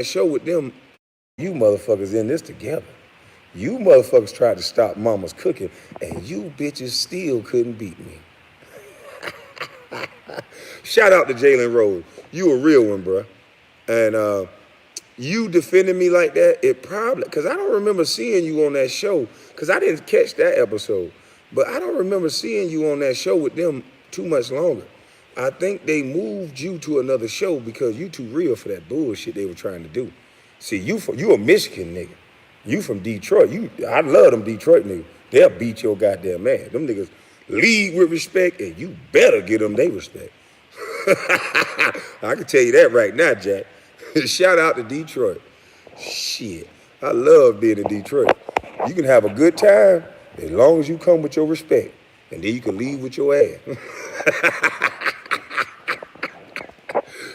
show with them, you motherfuckers in this together. You motherfuckers tried to stop mama's cooking, and you bitches still couldn't beat me. Shout out to Jalen Rose. You a real one, bro. And you defending me like that, it probably, because I don't remember seeing you on that show, because I didn't catch that episode, but I don't remember seeing you on that show with them too much longer. I think they moved you to another show because you too real for that bullshit they were trying to do. See, you a Michigan nigga. You from Detroit. I love them Detroit niggas. They'll beat your goddamn ass. Them niggas lead with respect, and you better give them their respect. I can tell you that right now, Jack. Shout out to Detroit. Shit, I love being in Detroit. You can have a good time as long as you come with your respect, and then you can leave with your ass.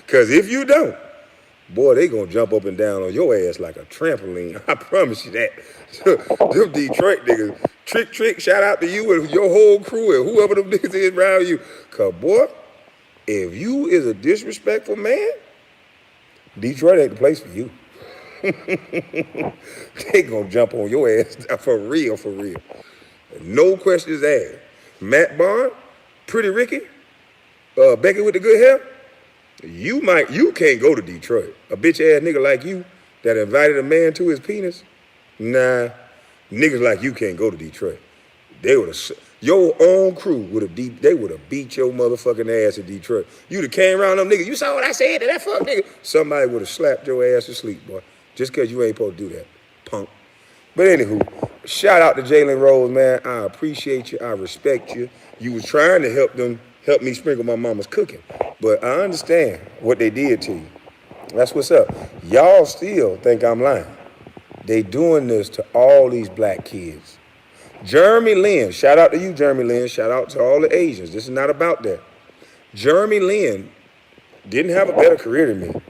Because if you don't, boy, they gonna jump up and down on your ass like a trampoline. I promise you that. Them Detroit niggas, trick, shout out to you and your whole crew and whoever them niggas is around you. Because, boy, if you is a disrespectful man, Detroit ain't the place for you. They gonna jump on your ass for real, for real. No questions asked. Matt Bond, Pretty Ricky, Becky with the good hair, you can't go to Detroit. A bitch ass nigga like you that invited a man to his penis, nah, niggas like you can't go to Detroit. They would have, your own crew would have beat your motherfucking ass in Detroit. You'd have came around them niggas, you saw what I said to that fuck nigga? Somebody would have slapped your ass to sleep, boy, just because you ain't supposed to do that, punk. But anywho, shout out to Jalen Rose, man. I appreciate you. I respect you. You was trying to help me sprinkle my mama's cooking. But I understand what they did to you. That's what's up. Y'all still think I'm lying. They doing this to all these black kids. Jeremy Lin, shout out to you, Jeremy Lin. Shout out to all the Asians. This is not about that. Jeremy Lin didn't have a better career than me.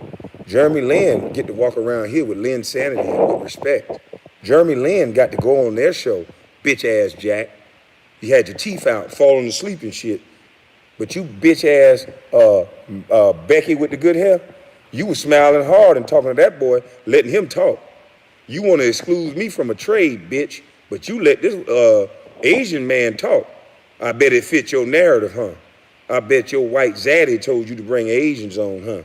Jeremy Lin get to walk around here with Lin Sanity and with respect. Jeremy Lin got to go on their show, bitch ass Jack. You had your teeth out, falling asleep and shit. But you bitch ass Becky with the good hair, you was smiling hard and talking to that boy, letting him talk. You want to exclude me from a trade, bitch, but you let this Asian man talk. I bet it fit your narrative, huh? I bet your white zaddy told you to bring Asians on, huh?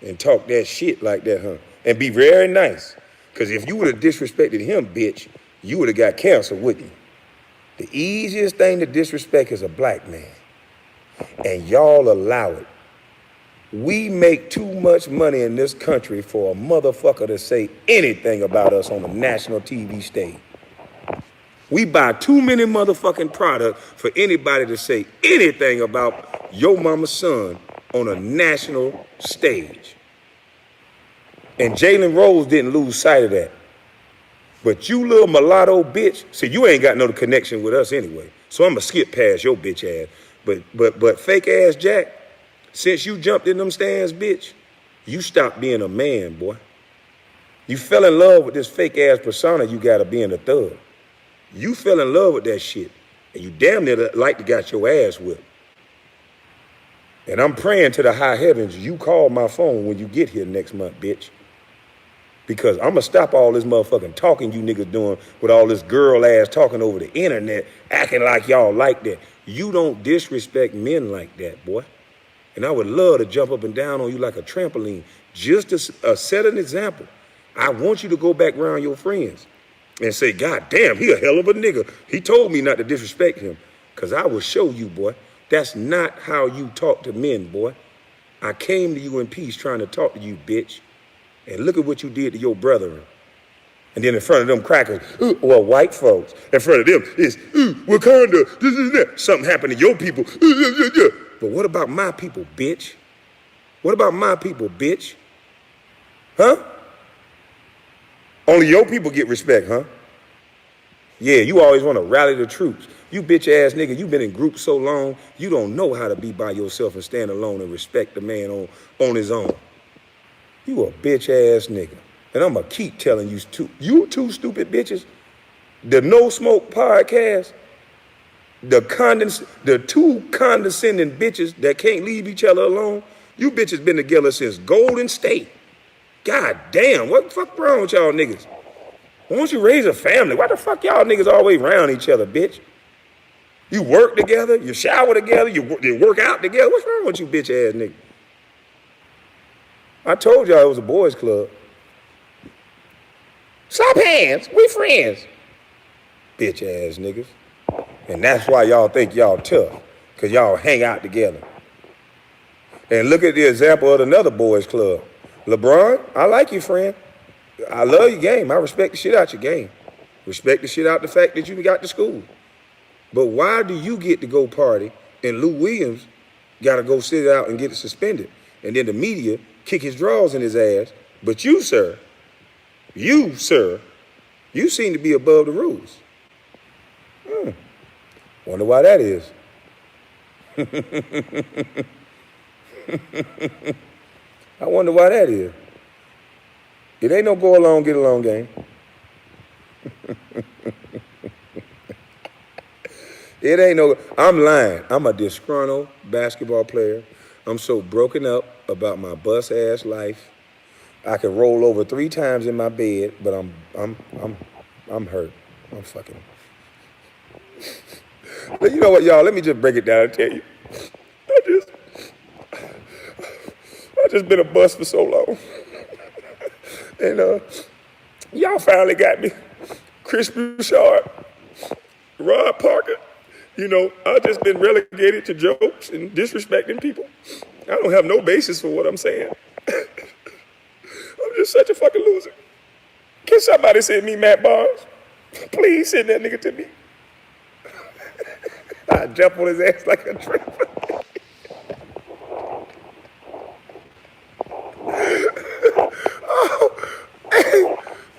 And talk that shit like that, huh? And be very nice. Because if you would have disrespected him, bitch, you would have got canceled, wouldn't you? The easiest thing to disrespect is a black man. And y'all allow it. We make too much money in this country for a motherfucker to say anything about us on a national TV stage. We buy too many motherfucking products for anybody to say anything about your mama's son on a national stage. And Jalen Rose didn't lose sight of that. But you little mulatto bitch, see, you ain't got no connection with us anyway. So I'm going to skip past your bitch ass. But fake ass Jack, since you jumped in them stands, bitch, you stopped being a man, boy. You fell in love with this fake ass persona you got of being a thug. You fell in love with that shit. And you damn near like to got your ass whipped. And I'm praying to the high heavens you call my phone when you get here next month, bitch. Because I'm going to stop all this motherfucking talking you niggas doing with all this girl ass talking over the internet, acting like y'all like that. You don't disrespect men like that, boy. And I would love to jump up and down on you like a trampoline, just to set an example. I want you to go back around your friends and say, God damn, he a hell of a nigga. He told me not to disrespect him. Because I will show you, boy, that's not how you talk to men, boy. I came to you in peace trying to talk to you, bitch. And look at what you did to your brethren. And then in front of them crackers, well, white folks, in front of them is, Wakanda, this is that. Something happened to your people. But what about my people, bitch? What about my people, bitch? Huh? Only your people get respect, huh? Yeah, you always want to rally the troops. You bitch ass nigga, you been in groups so long, you don't know how to be by yourself and stand alone and respect the man on his own. You a bitch ass nigga. And I'm going to keep telling you two stupid bitches, the No Smoke podcast, the two condescending bitches that can't leave each other alone, you bitches been together since Golden State. God damn, what the fuck wrong with y'all niggas? Why don't you raise a family? Why the fuck y'all niggas always around each other, bitch? You work together, you shower together, you work out together. What's wrong with you bitch ass niggas? I told y'all it was a boys club. Slap hands, we friends. Bitch ass niggas. And that's why y'all think y'all tough, because y'all hang out together. And look at the example of another boys club. Lebron, I like you, friend. I love your game. I respect the shit out your game. Respect the shit out the fact that you got to school. But why do you get to go party and Lou Williams got to go sit out and get suspended? And then the media kick his drawers in his ass. But you, sir, you seem to be above the rules. Wonder why that is. I wonder why that is. It ain't no go along, get along game. It ain't no, I'm lying. I'm a disgruntled basketball player. I'm so broken up about my bus ass life. I can roll over 3 times in my bed, but I'm hurt. I'm fucking. But you know what, y'all? Let me just break it down and tell you. I just been a bust for so long. And y'all finally got me. Chris Bouchard, Rod Parker. You know, I've just been relegated to jokes and disrespecting people. I don't have no basis for what I'm saying. I'm just such a fucking loser. Can somebody send me Matt Barnes? Please send that nigga to me. I jump on his ass like a trailer.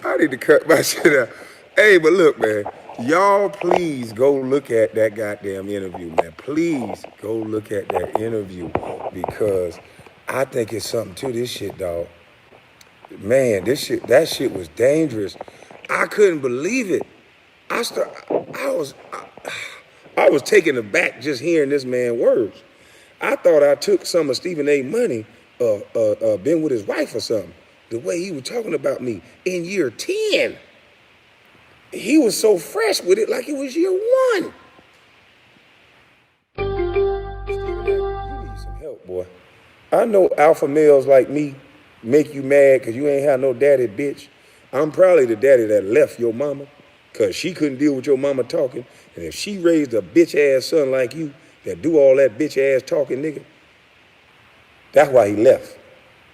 I need to cut my shit out. Hey, but look, man. Y'all please go look at that goddamn interview, man. Please go look at that interview because I think it's something to this shit, dog. Man, that shit was dangerous. I couldn't believe it. I was taken aback just hearing this man's words. I thought I took some of Stephen A. money, been with his wife or something. The way he was talking about me in year 10. He was so fresh with it like it was year 1. Stephen A., you need some help, boy. I know alpha males like me make you mad because you ain't have no daddy, bitch. I'm probably the daddy that left your mama because she couldn't deal with your mama talking. And if she raised a bitch-ass son like you that do all that bitch-ass talking, nigga, that's why he left.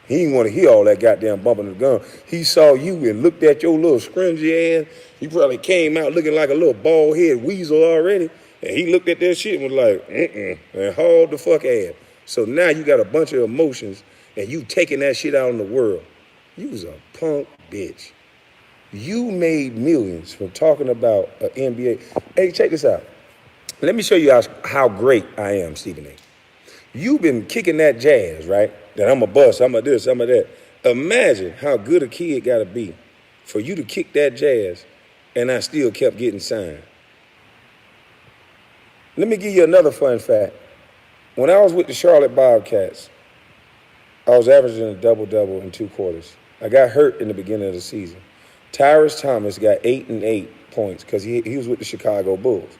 He didn't want to hear all that goddamn bumping the gun. He saw you and looked at your little scrimsy ass. He probably came out looking like a little bald-head weasel already. And he looked at that shit and was like, and hauled the fuck ass. So now you got a bunch of emotions and you taking that shit out in the world. You was a punk bitch. You made millions from talking about an NBA. Hey, check this out. Let me show you how great I am, Stephen A. You've been kicking that jazz, right? That I'm a bust, I'm a this, I'm a that. Imagine how good a kid got to be for you to kick that jazz and I still kept getting signed. Let me give you another fun fact. When I was with the Charlotte Bobcats, I was averaging a double-double in 2 quarters. I got hurt in the beginning of the season. Tyrus Thomas got 8 and 8 points because he was with the Chicago Bulls.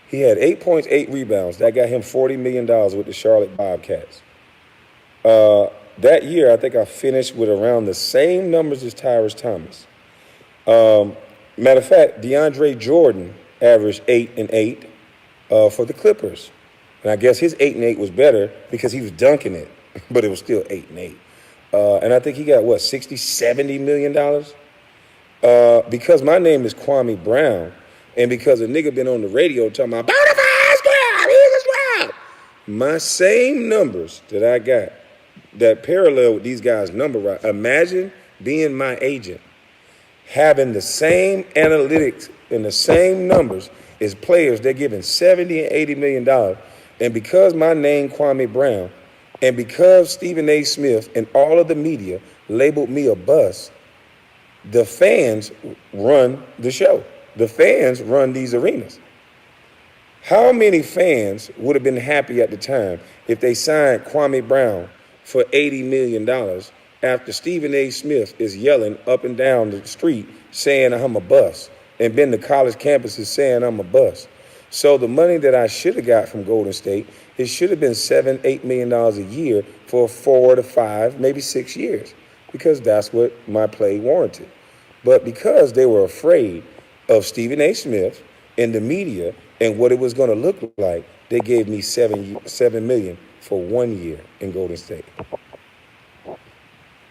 He had 8 points, 8 rebounds. That got him $40 million with the Charlotte Bobcats. That year, I think I finished with around the same numbers as Tyrus Thomas. Matter of fact, DeAndre Jordan averaged 8 and 8 for the Clippers. And I guess his 8 and 8 was better because he was dunking it, but it was still 8 and 8. And I think he got, $60, $70 million? Because my name is Kwame Brown, and because a nigga been on the radio talking about, bonafide squad, he's a squad. My same numbers that I got that parallel with these guys' number right. Imagine being my agent, having the same analytics and the same numbers as players they're giving $70 and $80 million. And because my name Kwame Brown, and because Stephen A. Smith and all of the media labeled me a bust, the fans run the show. The fans run these arenas. How many fans would have been happy at the time if they signed Kwame Brown for $80 million after Stephen A. Smith is yelling up and down the street saying I'm a bust and been to college campuses saying I'm a bust. So the money that I should have got from Golden State, it should have been $7-8 million a year for 4 to 5, maybe 6 years, because that's what my play warranted. But because they were afraid of Stephen A. Smith and the media and what it was going to look like, they gave me $7 million for 1 year in Golden State.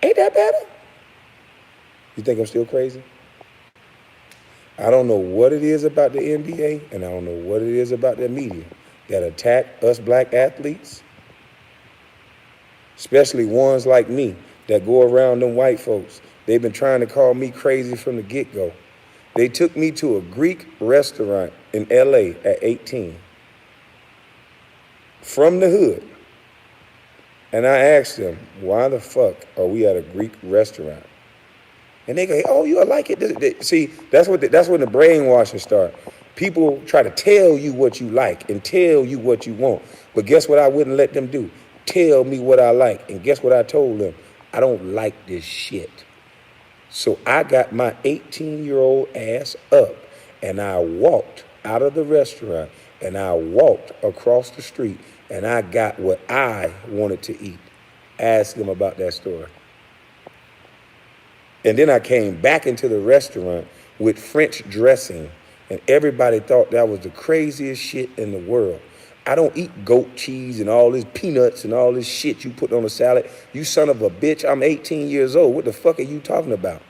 Ain't that better? You think I'm still crazy? I don't know what it is about the NBA, and I don't know what it is about the media that attack us black athletes, especially ones like me that go around them white folks. They've been trying to call me crazy from the get-go. They took me to a Greek restaurant in LA at 18 from the hood. And I asked them, why the fuck are we at a Greek restaurant? And they go, oh, you'll like it. See, that's when the brainwashing starts. People try to tell you what you like and tell you what you want. But guess what I wouldn't let them do? Tell me what I like. And guess what I told them? I don't like this shit. So I got my 18-year-old ass up and I walked out of the restaurant and I walked across the street and I got what I wanted to eat. Ask them about that story. And then I came back into the restaurant with French dressing, and everybody thought that was the craziest shit in the world. I don't eat goat cheese and all this peanuts and all this shit you put on a salad. You son of a bitch, I'm 18 years old. What the fuck are you talking about?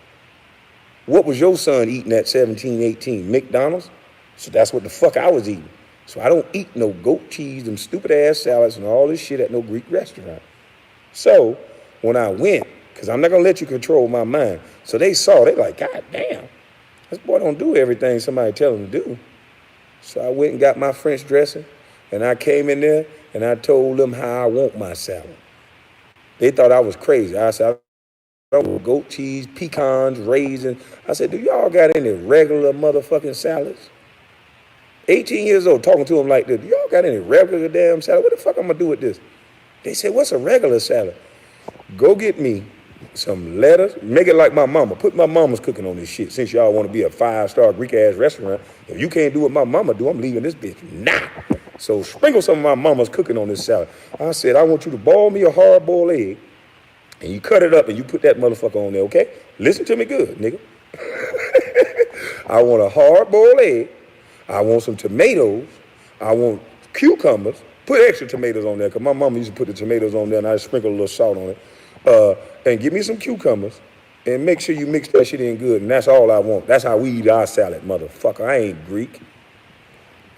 What was your son eating at 17, 18? McDonald's? So that's what the fuck I was eating. So I don't eat no goat cheese, them stupid ass salads and all this shit at no Greek restaurant. So when I went, because I'm not going to let you control my mind. So they saw, they like, God damn, this boy don't do everything somebody tell him to do. So I went and got my French dressing, and I came in there, and I told them how I want my salad. They thought I was crazy. I said, I want goat cheese, pecans, raisins. I said, do y'all got any regular motherfucking salads? 18 years old, talking to them like this. Do y'all got any regular damn salad? What the fuck I'm going to do with this? They said, what's a regular salad? Go get me some lettuce, make it like my mama. Put my mama's cooking on this shit. Since y'all want to be a 5-star Greek-ass restaurant, if you can't do what my mama do, I'm leaving this bitch now. So sprinkle some of my mama's cooking on this salad. I said, I want you to boil me a hard-boiled egg, and you cut it up, and you put that motherfucker on there, okay? Listen to me good, nigga. I want a hard-boiled egg. I want some tomatoes. I want cucumbers. Put extra tomatoes on there, because my mama used to put the tomatoes on there, and I sprinkle a little salt on it. And give me some cucumbers, and make sure you mix that shit in good, and that's all I want. That's how we eat our salad, motherfucker. I ain't Greek.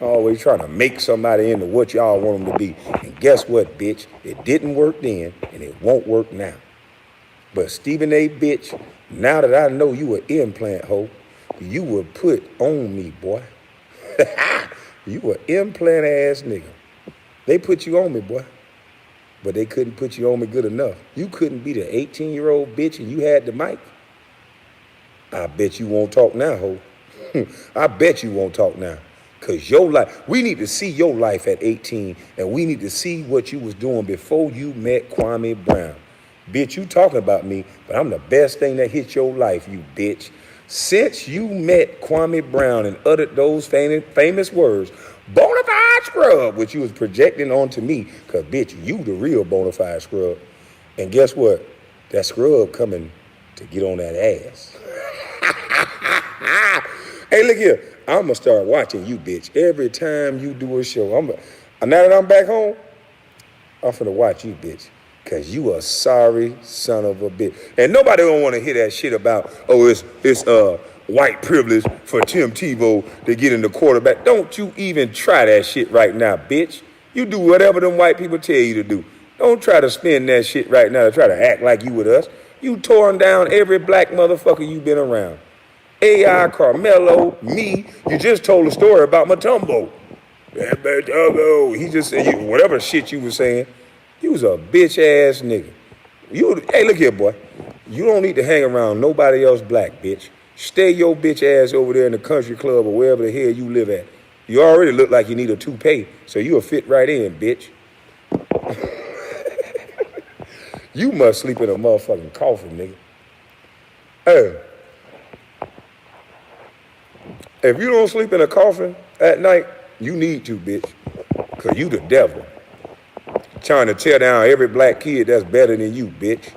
Always trying to make somebody into what y'all want them to be. And guess what, bitch? It didn't work then, and it won't work now. But Stephen A. bitch, now that I know you an implant hoe, you were put on me, boy. You an implant ass nigga. They put you on me, boy. But they couldn't put you on me good enough. You couldn't be the 18-year-old bitch and you had the mic. I bet you won't talk now, ho. I bet you won't talk now. Because your life, we need to see your life at 18, and we need to see what you was doing before you met Kwame Brown. Bitch, you talking about me, but I'm the best thing that hit your life, you bitch. Since you met Kwame Brown and uttered those famous words, bona fide scrub, which you was projecting onto me, because, bitch, you the real bona fide scrub. And guess what? That scrub coming to get on that ass. Hey, look here. I'm going to start watching you, bitch. Every time you do a show, now that I'm back home, I'm finna watch you, bitch. Because you a sorry son of a bitch. And nobody don't want to hear that shit about, oh, it's white privilege for Tim Tebow to get in the quarterback. Don't you even try that shit right now, bitch. You do whatever them white people tell you to do. Don't try to spin that shit right now to try to act like you with us. You torn down every black motherfucker you been around. AI, Carmelo, me. You just told a story about Matumbo. He just said whatever shit you was saying. You was a bitch ass nigga. Hey, look here, boy. You don't need to hang around nobody else black, bitch. Stay your bitch ass over there in the country club or wherever the hell you live at. You already look like you need a toupee, so you'll fit right in, bitch. You must sleep in a motherfucking coffin, nigga. Hey, if you don't sleep in a coffin at night, you need to, bitch. Because you the devil. Trying to tear down every black kid that's better than you, bitch.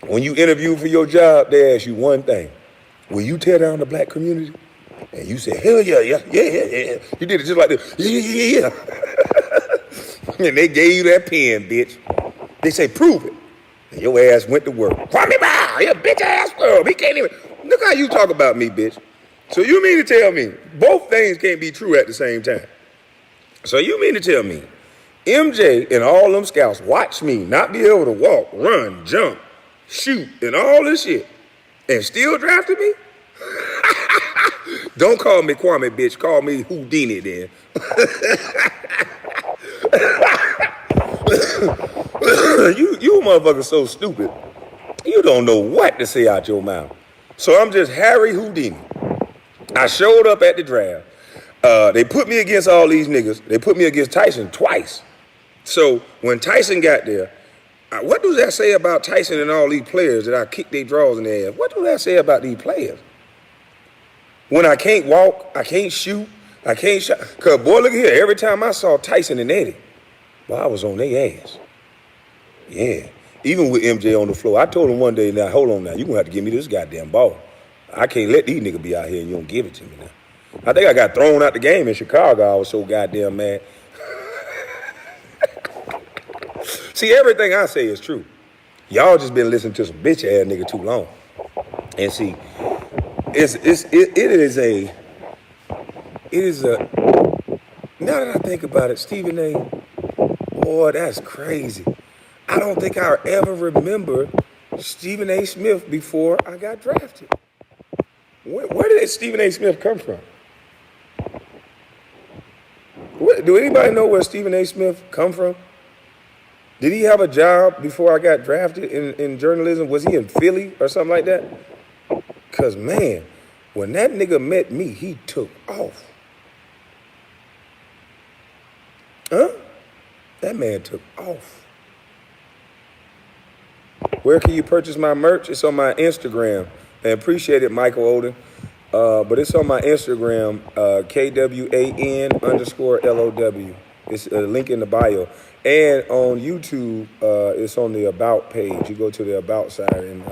When you interview for your job, they ask you one thing. Will you tear down the black community? And you say, hell yeah, yeah, yeah, yeah, yeah. You did it just like this. Yeah, yeah, yeah. And they gave you that pen, bitch. They say, prove it. And your ass went to work. Kwame, you bitch ass world. He can't even. Look how you talk about me, bitch. So you mean to tell me both things can't be true at the same time? So you mean to tell me MJ and all them scouts watched me not be able to walk, run, jump, shoot, and all this shit, and still drafted me? Don't call me Kwame, bitch. Call me Houdini then. you motherfuckers so stupid. You don't know what to say out your mouth. So I'm just Harry Houdini. I showed up at the draft. They put me against all these niggas. They put me against Tyson twice. So when Tyson got there, what does that say about Tyson and all these players that I kicked their draws in their ass? What does that say about these players? When I can't walk, I can't shoot, I can't shot. Cause boy, look here, every time I saw Tyson and Eddie, boy, I was on their ass. Yeah. Even with MJ on the floor, I told him one day, now, hold on now, you gonna have to give me this goddamn ball. I can't let these niggas be out here and you don't give it to me now. I think I got thrown out the game in Chicago. I was so goddamn mad. See, everything I say is true. Y'all just been listening to some bitch ass nigga too long. And see, it is a, now that I think about it, Stephen A., boy, that's crazy. I don't think I ever remember Stephen A. Smith before I got drafted. Where did Stephen A. Smith come from? Do anybody know where Stephen A. Smith come from? Did he have a job before I got drafted in journalism? Was he in Philly or something like that? Because, man, when that nigga met me, he took off. Huh? That man took off. Where can you purchase my merch? It's on my Instagram. And appreciate it, Michael Oden. But it's on my Instagram, KWAN_LOW. It's a link in the bio. And on YouTube, it's on the About page. You go to the About side and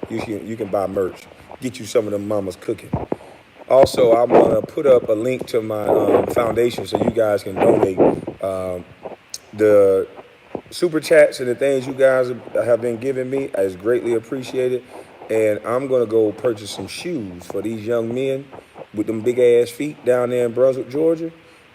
you can buy merch. Get you some of them mamas cooking. Also, I'm going to put up a link to my foundation so you guys can donate. The super chats and the things you guys have been giving me is greatly appreciated. And I'm going to go purchase some shoes for these young men with them big ass feet down there in Brunswick, Georgia.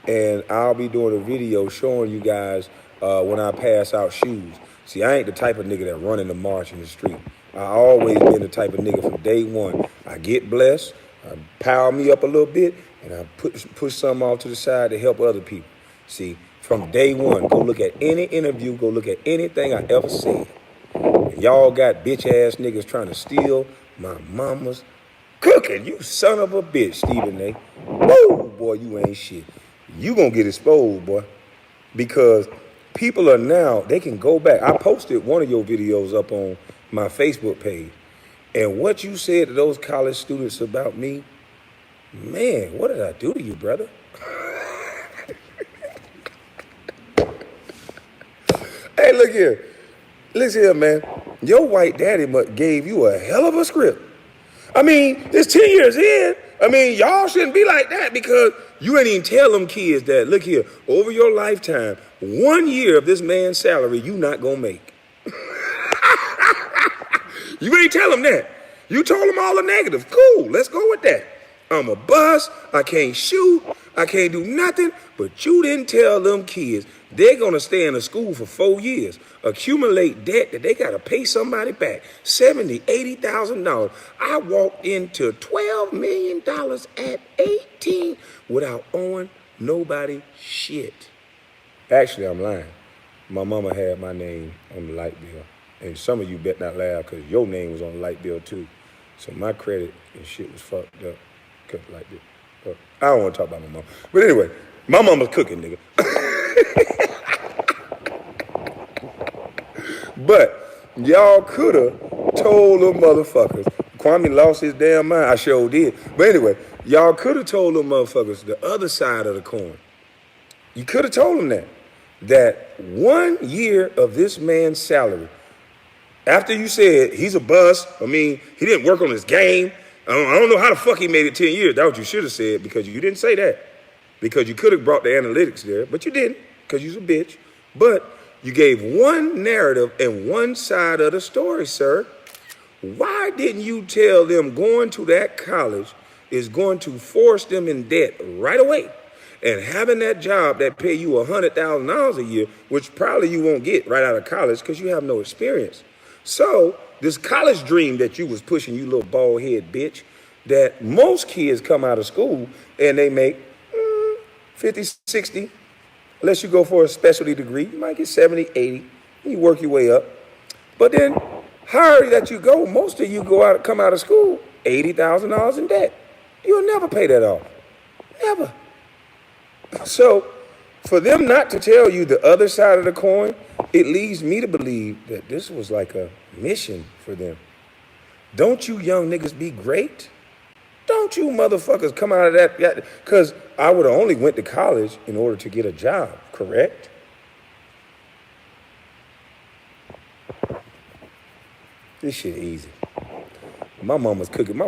And I'll be doing a video showing you guys when I pass out shoes. See, I ain't the type of nigga that run in the march in the street. I always been the type of nigga from day one. I get blessed, I power me up a little bit, and I push something off to the side to help other people. See, from day one, go look at any interview, go look at anything I ever said. Y'all got bitch ass niggas trying to steal my mama's cooking. You son of a bitch, Stephen A. Woo, boy, you ain't shit. You gonna get exposed, boy. Because people are now, they can go back. I posted one of your videos up on my Facebook page. And what you said to those college students about me, man, what did I do to you, brother? Hey, look here. Listen here, man. Your white daddy gave you a hell of a script. I mean, it's 10 years in. I mean, y'all shouldn't be like that because you ain't even tell them kids that, look here, over your lifetime, 1 year of this man's salary you not gonna make. You ain't tell them that. You told them all the negative. Cool, let's go with that. I'm a bust, I can't shoot, I can't do nothing, but you didn't tell them kids they're gonna stay in the school for 4 years, accumulate debt that they gotta pay somebody back, $70,000, $80,000. I walked into $12 million at 18 without owing nobody shit. Actually, I'm lying. My mama had my name on the light bill. And some of you bet not laugh because your name was on the light bill too. So my credit and shit was fucked up. Like this. I don't want to talk about my mom. But anyway, my mama's cooking, nigga. But y'all could have told them motherfuckers. Kwame lost his damn mind. I sure did. But anyway, y'all could have told them motherfuckers the other side of the coin. You could have told them that 1 year of this man's salary, after you said he's a bust, I mean, he didn't work on his game. I don't know how the fuck he made it 10 years. That's what you should have said, because you didn't say that. Because you could have brought the analytics there, but you didn't, because you're a bitch. But you gave one narrative and one side of the story, sir. Why didn't you tell them going to that college is going to force them in debt right away? And having that job that pay you $100,000 a year, which probably you won't get right out of college because you have no experience. So this college dream that you was pushing, you little bald head bitch, that most kids come out of school and they make 50, 60, unless you go for a specialty degree, you might get 70, 80, and you work your way up. But then higher that you go, most of you come out of school, $80,000 in debt. You'll never pay that off. Never. So for them not to tell you the other side of the coin, it leads me to believe that this was like a mission for them. Don't you young niggas be great? Don't you motherfuckers come out of that? Because I would have only went to college in order to get a job, correct? This shit easy. My mama's cooking.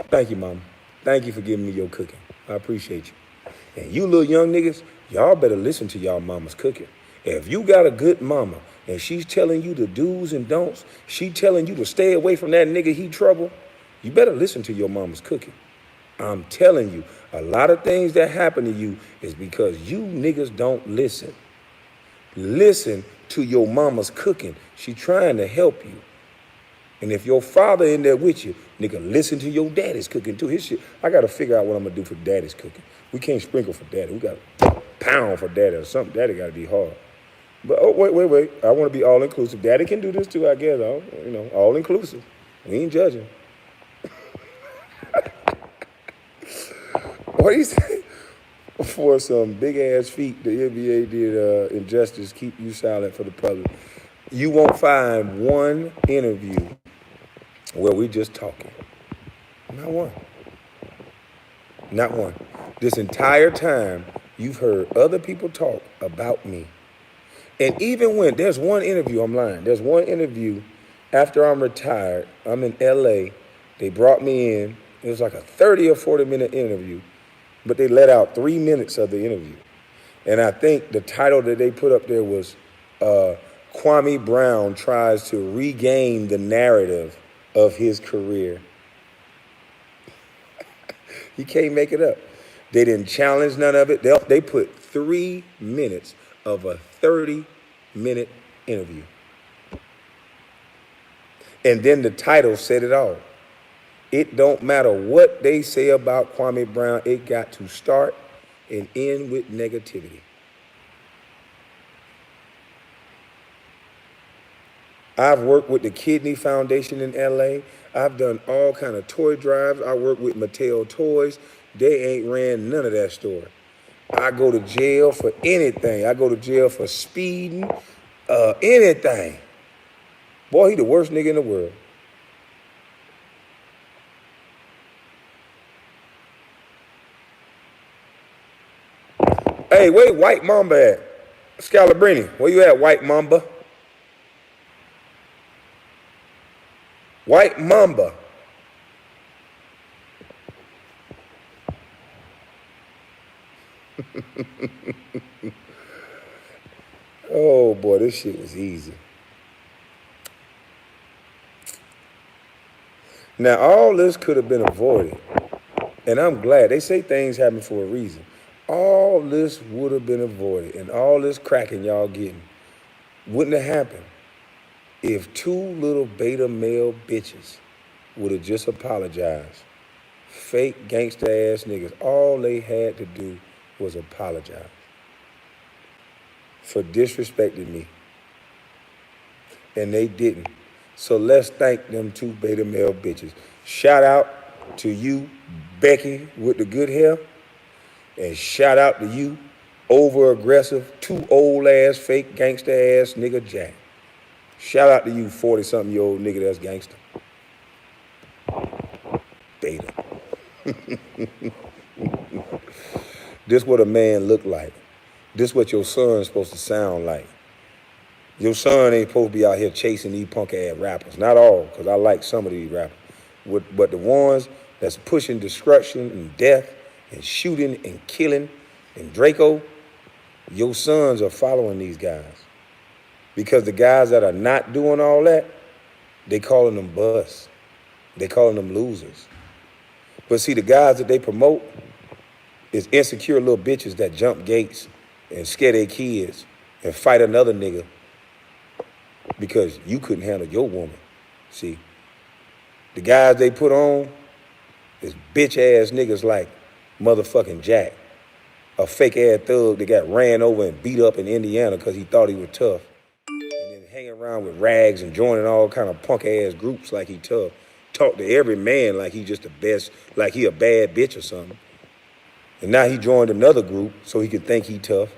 Thank you, mama. Thank you for giving me your cooking. I appreciate you. And you little young niggas, y'all better listen to y'all mama's cooking. If you got a good mama and she's telling you the do's and don'ts, she telling you to stay away from that nigga, he trouble, you better listen to your mama's cooking. I'm telling you, a lot of things that happen to you is because you niggas don't listen. Listen to your mama's cooking. She trying to help you. And if your father in there with you, nigga, listen to your daddy's cooking too. His shit, I got to figure out what I'm going to do for daddy's cooking. We can't sprinkle for daddy. We got to pound for daddy or something. Daddy got to be hard. But, oh, wait. I want to be all-inclusive. Daddy can do this too, I guess. All-inclusive. We ain't judging. What do you say? For some big-ass feat, the NBA did injustice, keep you silent for the public. You won't find one interview where we just talking. Not one. Not one. This entire time, you've heard other people talk about me. And even when, there's one interview, I'm lying. There's one interview after I'm retired. I'm in LA. They brought me in. It was like a 30 or 40-minute interview, but they let out 3 minutes of the interview. And I think the title that they put up there was Kwame Brown tries to regain the narrative of his career. You can't make it up. They didn't challenge none of it. They put 3 minutes of a 30-minute interview. And then the title said it all. It don't matter what they say about Kwame Brown, it got to start and end with negativity. I've worked with the Kidney Foundation in LA. I've done all kind of toy drives. I work with Mattel Toys. They ain't ran none of that store. I go to jail for anything. I go to jail for speeding, anything. Boy, he the worst nigga in the world. Hey, where White Mamba at? Scalabrini, where you at, White Mamba? White Mamba. Oh boy, this shit was easy. Now all this could have been avoided, and I'm glad. They say things happen for a reason. All this would have been avoided, and all this cracking y'all getting wouldn't have happened if 2 little beta male bitches would have just apologized. Fake gangster ass niggas. All they had to do was apologize for disrespecting me. And they didn't. So let's thank them 2 beta male bitches. Shout out to you, Becky, with the good hair. And shout out to you, over aggressive, 2 old ass, fake gangster ass nigga Jack. Shout out to you 40-something-year-old nigga that's gangster. Beta. This what a man look like. This what your son's supposed to sound like. Your son ain't supposed to be out here chasing these punk ass rappers. Not all, because I like some of these rappers. But the ones that's pushing destruction and death and shooting and killing and Draco, your sons are following these guys. Because the guys that are not doing all that, they calling them busts. They calling them losers. But see, the guys that they promote is insecure little bitches that jump gates and scare their kids and fight another nigga because you couldn't handle your woman. See, the guys they put on is bitch-ass niggas like motherfucking Jack, a fake-ass thug that got ran over and beat up in Indiana because he thought he was tough, and then hanging around with rags and joining all kind of punk-ass groups like he tough. Talk to every man like he just the best, like he a bad bitch or something. And now he joined another group so he could think he tough.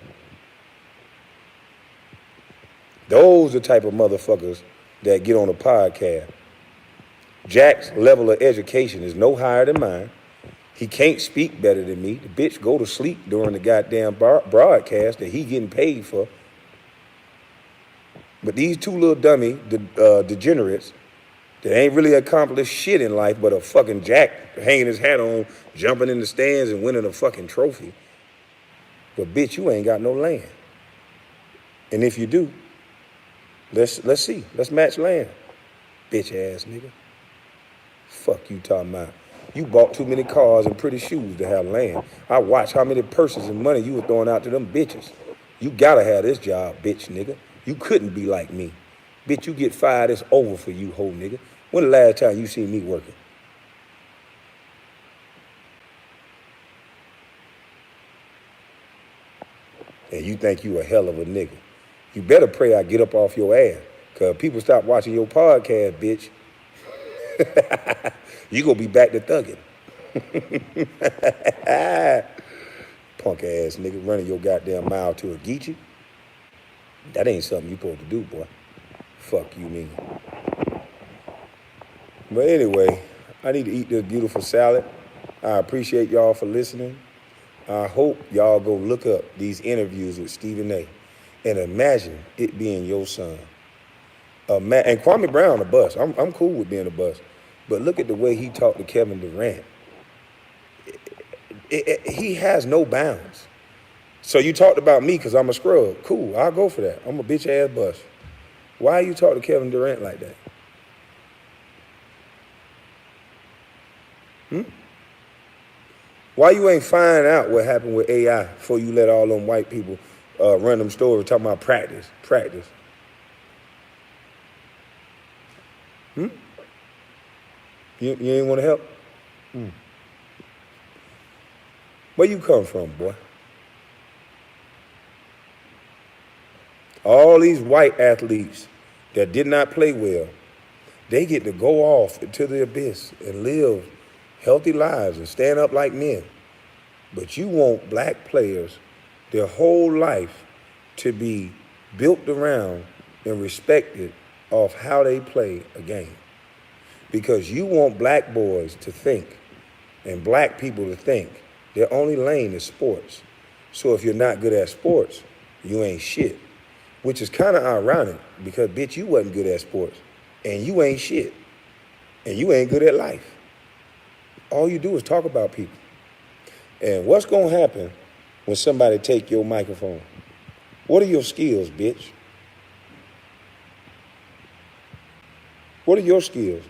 Those are the type of motherfuckers that get on a podcast. Jack's level of education is no higher than mine. He can't speak better than me. The bitch go to sleep during the goddamn broadcast that he getting paid for. But these two little dummy degenerates that ain't really accomplished shit in life but a fucking Jack hanging his hat on, jumping in the stands and winning a fucking trophy. But bitch, you ain't got no land. And if you do, let's see. Let's match land. Bitch ass nigga. Fuck you talking about. You bought too many cars and pretty shoes to have land. I watched how many purses and money you were throwing out to them bitches. You gotta have this job, bitch nigga. You couldn't be like me. Bitch, you get fired, it's over for you, whole nigga. When the last time you seen me working? And you think you a hell of a nigga. You better pray I get up off your ass. Because people stop watching your podcast, bitch. You gonna be back to thugging. Punk ass nigga running your goddamn mile to a Geechee. That ain't something you supposed to do, boy. Fuck you mean. But anyway, I need to eat this beautiful salad. I appreciate y'all for listening. I hope y'all go look up these interviews with Stephen A. And imagine it being your son. And Kwame Brown a bust. I'm cool with being a bust. But look at the way he talked to Kevin Durant. He has no bounds. So you talked about me because I'm a scrub. Cool, I'll go for that. I'm a bitch ass bust. Why you talk to Kevin Durant like that? Why you ain't find out what happened with AI before you let all them white people run them stories talking about practice? You ain't want to help? Where you come from, boy? All these white athletes that did not play well, they get to go off into the abyss and live healthy lives and stand up like men. But you want black players their whole life to be built around and respected off how they play a game. Because you want black boys to think and black people to think their only lane is sports. So if you're not good at sports, you ain't shit. Which is kind of ironic because, bitch, you wasn't good at sports. And you ain't shit. And you ain't good at life. All you do is talk about people. And what's going to happen when somebody take your microphone? What are your skills, bitch? What are your skills?